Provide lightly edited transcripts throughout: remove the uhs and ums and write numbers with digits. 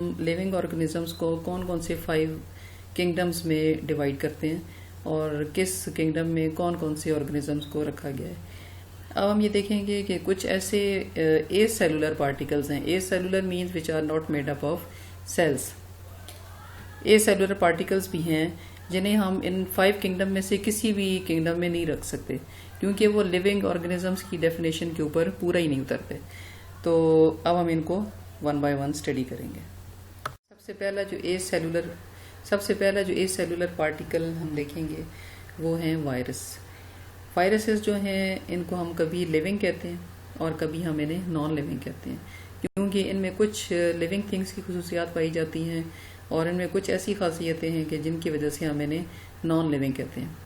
Living organisms को कौन कौन से 5 किंगडम्स में डिवाइड करते हैं और किस किंगडम में कौन कौन से ऑर्गेनिजम्स को रखा गया है। अब हम ये देखेंगे कि कुछ ऐसे ए सेलुलर पार्टिकल्स हैं। Acellular means which are not made up of cells. Acellular particles भी हैं जिन्हें हम इन 5 किंगडम में से किसी भी किंगडम में नहीं रख सकते, क्योंकि वो लिविंग ऑर्गेनिजम्स की डेफिनेशन के ऊपर पूरा ही नहीं उतरते। तो अब हम इनको 1 बाय 1 स्टडी करेंगे। सबसे पहला जो ए सेलुलर पार्टिकल हम देखेंगे वो हैं वायरस। वायरसेस जो हैं इनको हम कभी लिविंग कहते हैं और कभी हम इन्हें नॉन लिविंग कहते हैं, क्योंकि इनमें कुछ लिविंग थिंग्स की खुसूसियात पाई जाती हैं और इनमें कुछ ऐसी खासियतें हैं कि जिनकी वजह से हम इन्हें नॉन लिविंग कहते हैं।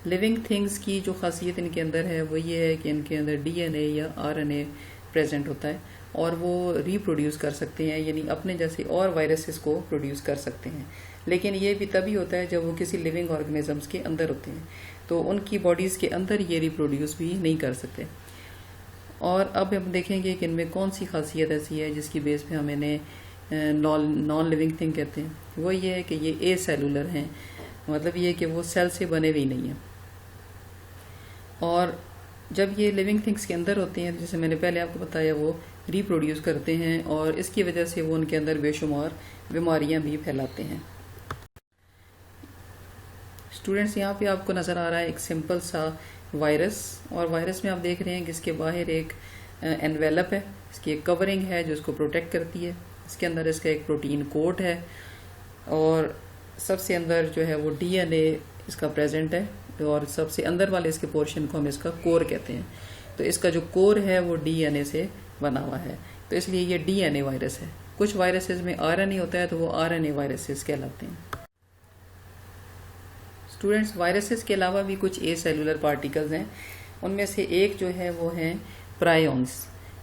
लिविंग थिंग्स की जो खासियत इनके अंदर है वो ये है कि इनके अंदर डीएनए या आरएनए प्रेजेंट होता है और वो रिप्रोड्यूस कर सकते हैं, यानी अपने जैसे और वायरसेस को प्रोड्यूस कर सकते हैं। लेकिन ये भी तभी होता है जब वो किसी लिविंग ऑर्गेनिजम्स के अंदर होते हैं, तो उनकी बॉडीज़ के अंदर ये रिप्रोड्यूस भी नहीं कर सकते। और अब हम देखेंगे कि इनमें कौन सी खासियत ऐसी है जिसकी बेस पे हम इन्हें नॉन लिविंग थिंग कहते हैं। वो ये है कि ये ए सेलुलर हैं, मतलब ये कि वो सेल से बने हुए नहीं हैं। और जब ये लिविंग थिंग्स के अंदर होते हैं, जैसे मैंने पहले आपको बताया, वो रिप्रोड्यूस करते हैं और इसकी वजह से वो उनके अंदर बेशुमार बीमारियां भी फैलाते हैं। स्टूडेंट्स, यहाँ पे आपको नज़र आ रहा है एक सिंपल सा वायरस, और वायरस में आप देख रहे हैं कि इसके बाहर एक एनवेलप है, इसकी एक कवरिंग है जो इसको प्रोटेक्ट करती है। इसके अंदर इसका एक प्रोटीन कोट है और सबसे अंदर जो है वो डीएनए इसका प्रेजेंट है, और सबसे अंदर वाले इसके पोर्शन को हम इसका कोर कहते हैं। तो इसका जो कोर है वो डीएनए से बना हुआ है, तो इसलिए ये डीएनए वायरस है। कुछ वायरसेस में आरएनए होता है तो वो आरएनए वायरसेस कहलाते हैं। स्टूडेंट्स, वायरसेस के अलावा भी कुछ ए सेलुलर पार्टिकल्स हैं। उनमें से एक जो है वो हैं प्रायोन्स।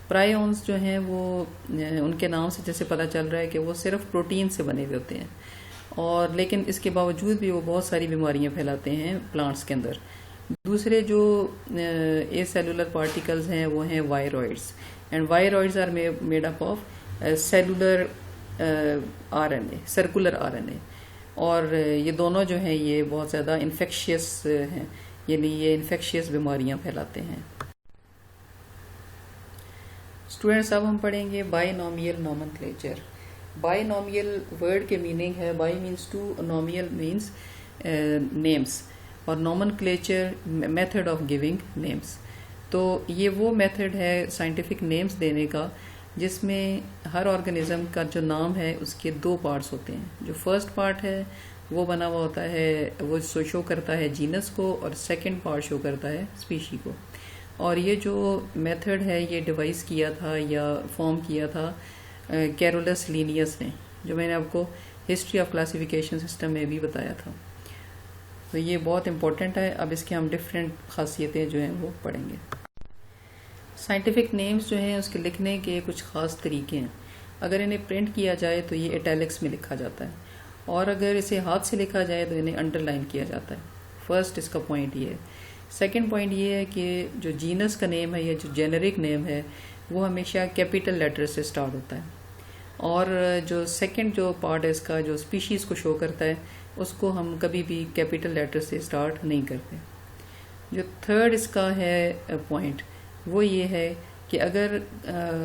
प्रायोन्स जो हैं वो उनके नाम से जैसे पता चल रहा है कि वो सिर्फ प्रोटीन से बने हुए होते हैं, और लेकिन इसके बावजूद भी वो बहुत सारी बीमारियां फैलाते हैं प्लांट्स के अंदर। दूसरे जो ए सेलुलर पार्टिकल्स हैं वो हैं viroids, and viroids are made up of cellular RNA, circular RNA. और ये दोनों जो हैं ये बहुत ज़्यादा इन्फेक्शियस हैं, यानी ये इन्फेक्शियस बीमारियां फैलाते हैं। स्टूडेंट्स, अब हम पढ़ेंगे बाइनोमियल नोमेनक्लेचर। बाइनोमियल वर्ड के मीनिंग है, bi means two, nomial means names, और nomenclature method of giving names. तो ये वो मेथड है साइंटिफिक नेम्स देने का जिसमें हर ऑर्गेनिज्म का जो नाम है उसके 2 पार्ट्स होते हैं। जो फर्स्ट पार्ट है वो बना हुआ होता है, वो शो करता है जीनस को, और सेकंड पार्ट शो करता है स्पीशी को। और ये जो मेथड है ये डिवाइस किया था या फॉर्म किया था कैरोलस लीनियस ने, जो मैंने आपको हिस्ट्री ऑफ क्लासिफिकेशन सिस्टम में भी बताया था। तो ये बहुत इंपॉर्टेंट है। अब इसके हम डिफरेंट खासियतें जो हैं वो पढ़ेंगे। साइंटिफिक नेम्स जो हैं उसके लिखने के कुछ ख़ास तरीके हैं। अगर इन्हें प्रिंट किया जाए तो ये इटैलिक्स में लिखा जाता है, और अगर इसे हाथ से लिखा जाए तो इन्हें अंडरलाइन किया जाता है। फर्स्ट इसका पॉइंट ये है। सेकंड पॉइंट ये है कि जो जीनस का नेम है या जो जेनरिक नेम है वो हमेशा कैपिटल लेटर से स्टार्ट होता है, और जो सेकंड जो पार्ट है इसका, जो स्पीशीज़ को शो करता है, उसको हम कभी भी कैपिटल लेटर से स्टार्ट नहीं करते। जो थर्ड इसका है पॉइंट वो ये है कि अगर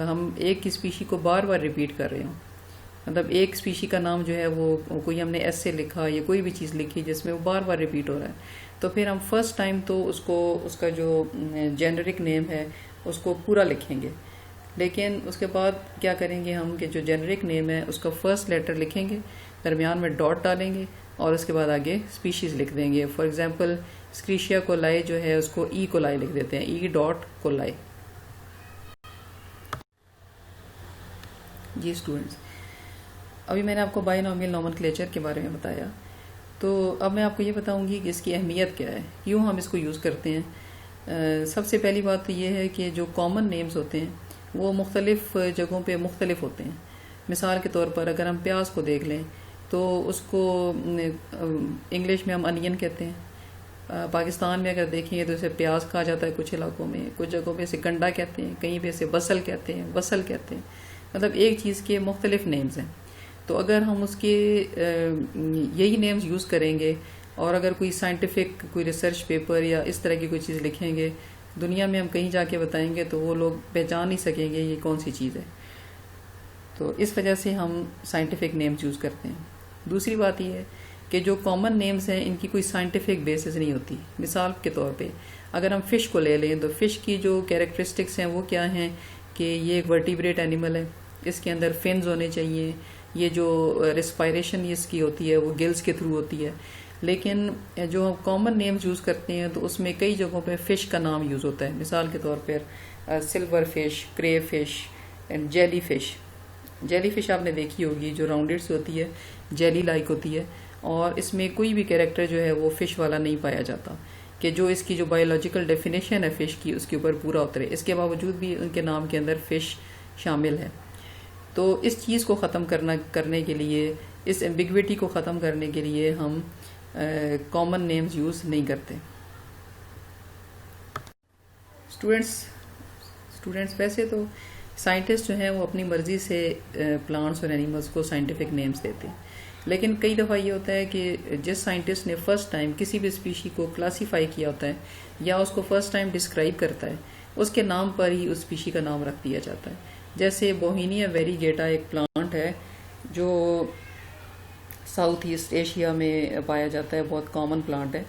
हम एक की स्पीशी को बार बार रिपीट कर रहे हों, मतलब एक स्पीशी का नाम जो है वो कोई हमने एस से लिखा या कोई भी चीज़ लिखी जिसमें वो बार बार रिपीट हो रहा है, तो फिर हम फर्स्ट टाइम तो उसका जो जेनरिक नेम है उसको पूरा लिखेंगे। लेकिन उसके बाद क्या करेंगे हम कि जो जेनरिक नेम है उसका फर्स्ट लेटर लिखेंगे, दरमियान में डॉट डालेंगे और उसके बाद आगे स्पीशीज़ लिख देंगे। फॉर एग्जांपल स्क्रीशिया कोलाई जो है उसको ई कोलाई लिख देते हैं, ई डॉट कोलाई। जी स्टूडेंट्स, अभी मैंने आपको बाइनोमियल नोमेनक्लेचर के बारे में बताया, तो अब मैं आपको ये बताऊंगी कि इसकी अहमियत क्या है, क्यों हम इसको यूज़ करते हैं। सबसे पहली बात तो ये है कि जो कॉमन नेम्स होते हैं वो मुख्तलिफ़ जगहों पे मुख्तलिफ होते हैं। मिसाल के तौर पर अगर हम प्याज को देख लें तो उसको इंग्लिश में हम अनियन कहते हैं। पाकिस्तान में अगर देखेंगे तो इसे प्याज कहा जाता है कुछ इलाकों में, कुछ जगहों पे इसे कंडा कहते हैं, कहीं पे इसे बसल कहते हैं, वसल कहते हैं। मतलब एक चीज़ के मुख्तलिफ नेम्स हैं। تو اگر ہم اس کے یہی نیمز یوز کریں گے اور اگر کوئی سائنٹیفک کوئی ریسرچ پیپر یا اس طرح کی کوئی چیز لکھیں گے دنیا میں ہم کہیں جا کے بتائیں گے تو وہ لوگ پہچان نہیں سکیں گے یہ کون سی چیز ہے. تو اس وجہ سے ہم سائنٹیفک نیمز یوز کرتے ہیں. دوسری بات یہ ہے کہ جو کامن نیمز ہیں ان کی کوئی سائنٹیفک بیسس نہیں ہوتی. مثال کے طور پہ اگر ہم فش کو لے لیں تو فش کی جو کیریکٹرسٹکس ہیں وہ کیا ہیں کہ یہ ایک ورٹیبریٹ اینیمل ہے, اس کے اندر فنز ہونے چاہیے, یہ جو ریسپائریشن اس کی ہوتی ہے وہ گلز کے تھرو ہوتی ہے. لیکن جو ہم کامن نیمز یوز کرتے ہیں تو اس میں کئی جگہوں پہ فش کا نام یوز ہوتا ہے. مثال کے طور پر سلور فش, کرے fish and jelly fish. Jelly fish آپ نے دیکھی ہوگی جو راؤنڈیڈ سے ہوتی ہے, جیلی لائک ہوتی ہے, اور اس میں کوئی بھی کیریکٹر جو ہے وہ فش والا نہیں پایا جاتا کہ جو اس کی جو بایولوجیکل ڈیفینیشن ہے فش کی اس کے اوپر پورا اترے. اس کے باوجود بھی ان کے نام کے اندر فش شامل ہے. تو اس چیز کو ختم کرنے کے لیے, اس ایمبیگویٹی کو ختم کرنے کے لیے ہم کامن نیمز یوز نہیں کرتے. اسٹوڈنٹس ویسے تو سائنٹسٹ جو ہیں وہ اپنی مرضی سے پلانٹس اور اینیملس کو سائنٹیفک نیمز دیتے ہیں, لیکن کئی دفعہ یہ ہوتا ہے کہ جس سائنٹسٹ نے فرسٹ ٹائم کسی بھی اسپیشی کو کلاسیفائی کیا ہوتا ہے یا اس کو فرسٹ ٹائم ڈسکرائب کرتا ہے اس کے نام پر ہی اس اسپیشی کا نام رکھ دیا جاتا ہے. جیسے بوہینیا ویریگیٹا ایک پلانٹ ہے جو ساؤتھ ایسٹ ایشیا میں پایا جاتا ہے, بہت کامن پلانٹ ہے.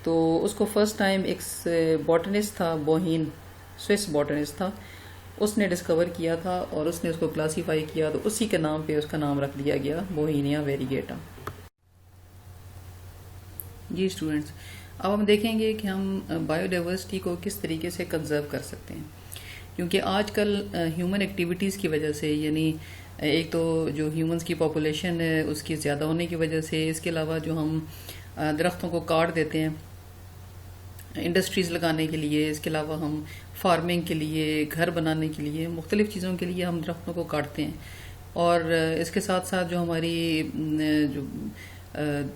تو اس کو فرسٹ ٹائم ایک باٹنسٹ تھا, بوہین سوئس باٹنسٹ تھا, اس نے ڈسکور کیا تھا اور اس نے اس کو کلاسیفائی کیا تو اسی کے نام پہ اس کا نام رکھ دیا گیا بوہینیا ویریگیٹا. جی اسٹوڈنٹس, اب ہم دیکھیں گے کہ ہم بایو ڈائیورسٹی کو کس طریقے سے کنزرو کر سکتے ہیں, کیونکہ آج کل ہیومن ایکٹیویٹیز کی وجہ سے, یعنی ایک تو جو ہیومنز کی پاپولیشن ہے اس کی زیادہ ہونے کی وجہ سے, اس کے علاوہ جو ہم درختوں کو کاٹ دیتے ہیں انڈسٹریز لگانے کے لیے, اس کے علاوہ ہم فارمنگ کے لیے, گھر بنانے کے لیے, مختلف چیزوں کے لیے ہم درختوں کو کاٹتے ہیں. اور اس کے ساتھ ساتھ جو ہماری جو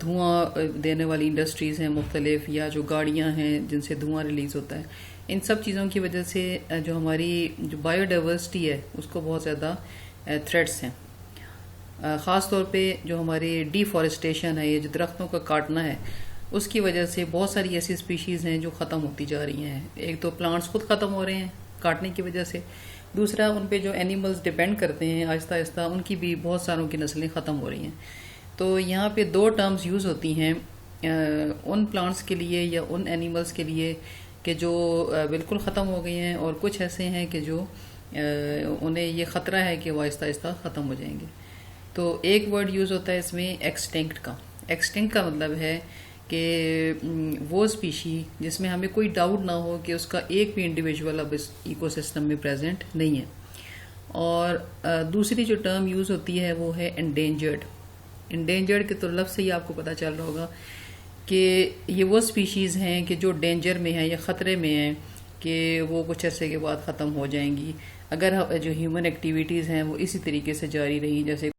دھواں دینے والی انڈسٹریز ہیں مختلف, یا جو گاڑیاں ہیں جن سے دھواں ریلیز ہوتا ہے, ان سب چیزوں کی وجہ سے جو ہماری جو بایو ڈائیورسٹی ہے اس کو بہت زیادہ تھریٹس ہیں. خاص طور پہ جو ہماری ڈیفارسٹیشن ہے, یہ جو درختوں کا کاٹنا ہے, اس کی وجہ سے بہت ساری ایسی اسپیشیز ہیں جو ختم ہوتی جا رہی ہیں. ایک تو پلانٹس خود ختم ہو رہے ہیں کاٹنے کی وجہ سے, دوسرا ان پہ جو اینیملز ڈیپینڈ کرتے ہیں آہستہ آہستہ ان کی بھی بہت ساروں کی نسلیں ختم ہو رہی ہیں. تو یہاں پہ دو ٹرمز یوز ہوتی ہیں ان پلانٹس کے لیے یا ان اینیملز کے لیے کہ جو بالکل ختم ہو گئے ہیں, اور کچھ ایسے ہیں کہ جو انہیں یہ خطرہ ہے کہ وہ آہستہ آہستہ ختم ہو جائیں گے. تو ایک ورڈ یوز ہوتا ہے اس میں ایکسٹنکٹ کا. ایکسٹنکٹ کا مطلب ہے کہ وہ اسپیشی جس میں ہمیں کوئی ڈاؤٹ نہ ہو کہ اس کا ایک بھی انڈیویجول اب اس ایکو سسٹم میں پریزنٹ نہیں ہے. اور دوسری جو ٹرم یوز ہوتی ہے وہ ہے انڈینجرڈ. انڈینجرڈ کے تو لفظ سے ہی آپ کو پتہ چل رہا ہوگا کہ یہ وہ اسپیشیز ہیں کہ جو ڈینجر میں ہیں یا خطرے میں ہیں کہ وہ کچھ عرصے کے بعد ختم ہو جائیں گی اگر جو ہیومن ایکٹیویٹیز ہیں وہ اسی طریقے سے جاری رہیں. جیسے